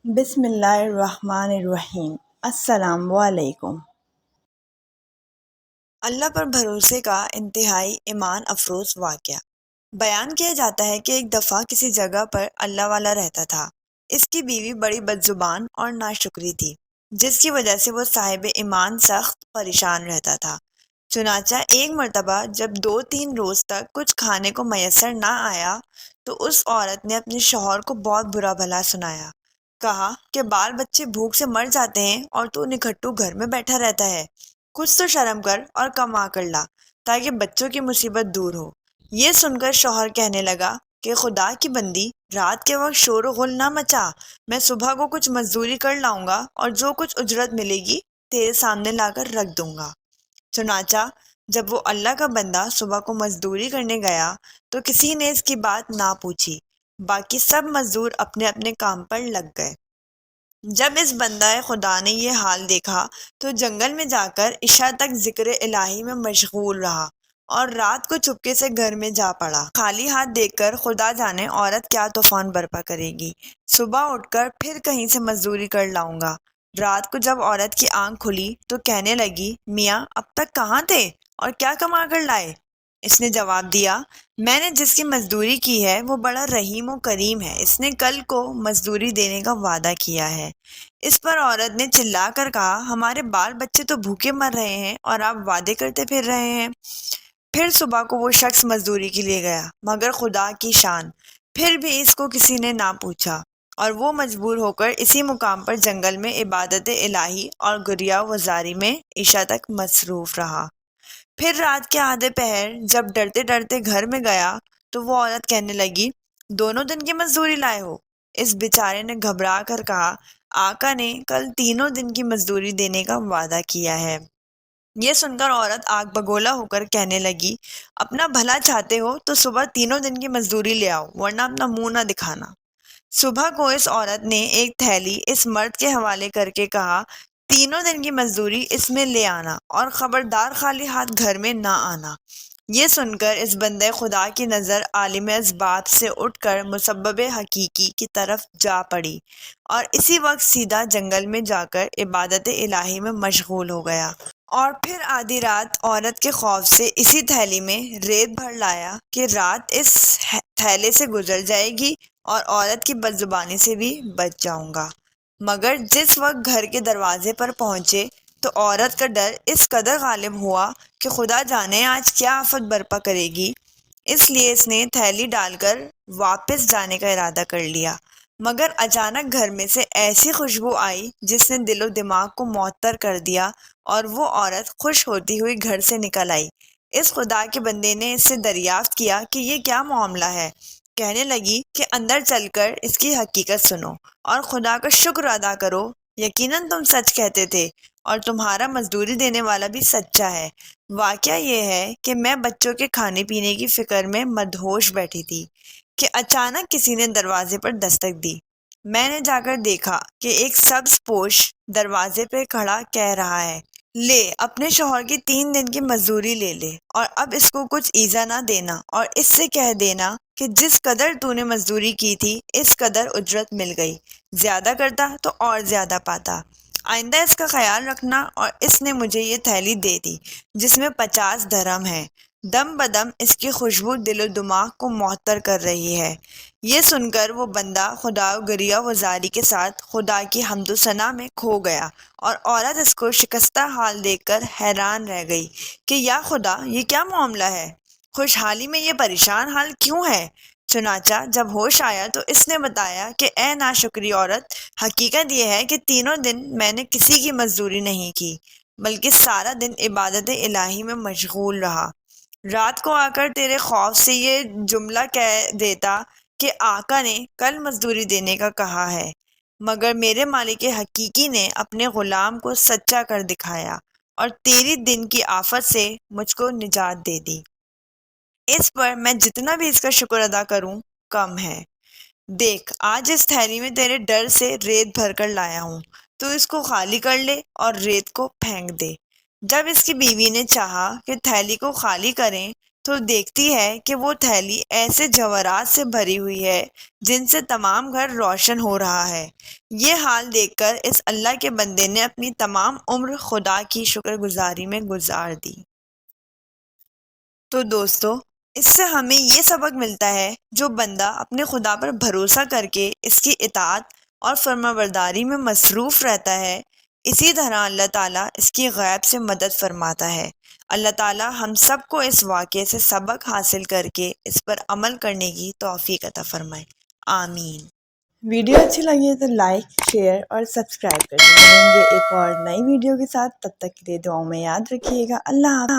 بسم اللہ الرحمن الرحیم۔ السلام علیکم۔ اللہ پر بھروسے کا انتہائی ایمان افروز واقعہ بیان کیا جاتا ہے کہ ایک دفعہ کسی جگہ پر اللہ والا رہتا تھا۔ اس کی بیوی بڑی بد زبان اور ناشکری تھی، جس کی وجہ سے وہ صاحب ایمان سخت پریشان رہتا تھا۔ چنانچہ ایک مرتبہ جب 2-3 روز تک کچھ کھانے کو میسر نہ آیا تو اس عورت نے اپنے شوہر کو بہت برا بھلا سنایا۔ کہا کہ بال بچے بھوک سے مر جاتے ہیں اور تو نکھٹو گھر میں بیٹھا رہتا ہے۔ کچھ تو شرم کر اور کما کر لا تاکہ بچوں کی مصیبت دور ہو۔ یہ سن کر شوہر کہنے لگا کہ خدا کی بندی، رات کے وقت شور و غل نہ مچا، میں صبح کو کچھ مزدوری کر لاؤں گا اور جو کچھ اجرت ملے گی تیرے سامنے لا کر رکھ دوں گا۔ چنانچہ جب وہ اللہ کا بندہ صبح کو مزدوری کرنے گیا تو کسی نے اس کی بات نہ پوچھی، باقی سب مزدور اپنے اپنے کام پر لگ گئے۔ جب اس بندہ خدا نے یہ حال دیکھا تو جنگل میں جا کر عشاء تک ذکر الہی میں مشغول رہا اور رات کو چپکے سے گھر میں جا پڑا۔ خالی ہاتھ دیکھ کر خدا جانے عورت کیا طوفان برپا کرے گی۔ صبح اٹھ کر پھر کہیں سے مزدوری کر لاؤں گا۔ رات کو جب عورت کی آنکھ کھلی تو کہنے لگی، میاں اب تک کہاں تھے اور کیا کما کر لائے؟ اس نے جواب دیا، میں نے جس کی مزدوری کی ہے وہ بڑا رحیم و کریم ہے، اس نے کل کو مزدوری دینے کا وعدہ کیا ہے۔ اس پر عورت نے چلا کر کہا، ہمارے بال بچے تو بھوکے مر رہے ہیں اور آپ وعدے کرتے پھر رہے ہیں۔ پھر صبح کو وہ شخص مزدوری کے لیے گیا، مگر خدا کی شان، پھر بھی اس کو کسی نے نہ پوچھا اور وہ مجبور ہو کر اسی مقام پر جنگل میں عبادت الہی اور گریہ وزاری میں عشاء تک مصروف رہا۔ پھر رات کے آدھے پہر جب ڈرتے ڈرتے گھر میں گیا تو وہ عورت کہنے لگی، دونوں دن کی مزدوری لائے ہو؟ اس بیچارے نے گھبرا کر کہا، آقا نے کل 3 دن کی مزدوری دینے کا وعدہ کیا ہے۔ یہ سن کر عورت آگ بگولا ہو کر کہنے لگی، اپنا بھلا چاہتے ہو تو صبح 3 دن کی مزدوری لے آؤ، ورنہ اپنا منہ نہ دکھانا۔ صبح کو اس عورت نے ایک تھیلی اس مرد کے حوالے کر کے کہا، 3 دن کی مزدوری اس میں لے آنا اور خبردار خالی ہاتھ گھر میں نہ آنا۔ یہ سن کر اس بندے خدا کی نظر عالم اسباب سے اٹھ کر مسبب حقیقی کی طرف جا پڑی اور اسی وقت سیدھا جنگل میں جا کر عبادت الہی میں مشغول ہو گیا۔ اور پھر آدھی رات عورت کے خوف سے اسی تھیلی میں ریت بھر لایا کہ رات اس تھیلے سے گزر جائے گی اور عورت کی بد زبانی سے بھی بچ جاؤں گا۔ مگر جس وقت گھر کے دروازے پر پہنچے تو عورت کا ڈر اس قدر غالب ہوا کہ خدا جانے آج کیا آفت برپا کرے گی، اس لیے اس نے تھیلی ڈال کر واپس جانے کا ارادہ کر لیا۔ مگر اچانک گھر میں سے ایسی خوشبو آئی جس نے دل و دماغ کو معطر کر دیا اور وہ عورت خوش ہوتی ہوئی گھر سے نکل آئی۔ اس خدا کے بندے نے اس سے دریافت کیا کہ یہ کیا معاملہ ہے۔ کہنے لگی کہ اندر چل کر اس کی حقیقت سنو اور خدا کا شکر ادا کرو، یقیناً تم سچ کہتے تھے اور تمہارا مزدوری دینے والا بھی سچا ہے۔ واقعہ یہ ہے کہ میں بچوں کے کھانے پینے کی فکر میں مدہوش بیٹھی تھی کہ اچانک کسی نے دروازے پر دستک دی۔ میں نے جا کر دیکھا کہ ایک سبز پوش دروازے پہ کھڑا کہہ رہا ہے، لے اپنے شوہر کی 3 دن کی مزدوری لے لے اور اب اس کو کچھ ایذا نہ دینا اور اس سے کہہ دینا کہ جس قدر تو نے مزدوری کی تھی اس قدر اجرت مل گئی، زیادہ کرتا تو اور زیادہ پاتا۔ آئندہ اس کا خیال رکھنا۔ اور اس نے مجھے یہ تھیلی دے دی جس میں 50 درہم ہے۔ دم بدم اس کی خوشبو دل و دماغ کو معطر کر رہی ہے۔ یہ سن کر وہ بندہ خدا گریہ وزاری کے ساتھ خدا کی حمد و ثنا میں کھو گیا اور عورت اس کو شکستہ حال دیکھ کر حیران رہ گئی کہ یا خدا یہ کیا معاملہ ہے، خوشحالی میں یہ پریشان حال کیوں ہے؟ چنانچہ جب ہوش آیا تو اس نے بتایا کہ اے ناشکری عورت، حقیقت یہ ہے کہ 3 دن میں نے کسی کی مزدوری نہیں کی بلکہ سارا دن عبادت الہی میں مشغول رہا۔ رات کو آ کر تیرے خوف سے یہ جملہ کہہ دیتا کہ آقا نے کل مزدوری دینے کا کہا ہے، مگر میرے مالک حقیقی نے اپنے غلام کو سچا کر دکھایا اور تیری دن کی آفت سے مجھ کو نجات دے دی۔ اس پر میں جتنا بھی اس کا شکر ادا کروں کم ہے۔ دیکھ آج اس تھیلی میں تیرے ڈر سے ریت بھر کر لایا ہوں، تو اس کو خالی کر لے اور ریت کو پھینک دے۔ جب اس کی بیوی نے چاہا کہ تھیلی کو خالی کریں تو دیکھتی ہے کہ وہ تھیلی ایسے جواہرات سے بھری ہوئی ہے جن سے تمام گھر روشن ہو رہا ہے۔ یہ حال دیکھ کر اس اللہ کے بندے نے اپنی تمام عمر خدا کی شکر گزاری میں گزار دی۔ تو دوستو، اس سے ہمیں یہ سبق ملتا ہے، جو بندہ اپنے خدا پر بھروسہ کر کے اس کی اطاعت اور فرمانبرداری میں مصروف رہتا ہے، اسی طرح اللہ تعالیٰ اس کی غیب سے مدد فرماتا ہے۔ اللہ تعالیٰ ہم سب کو اس واقعے سے سبق حاصل کر کے اس پر عمل کرنے کی توفیق عطا فرمائے، آمین۔ ویڈیو اچھی لگی تو لائک، شیئر اور سبسکرائب کریں۔ ملیں گے ایک اور نئی ویڈیو کے ساتھ، تب تک کے لیے دعاؤں میں یاد رکھیے گا۔ اللہ حافظ۔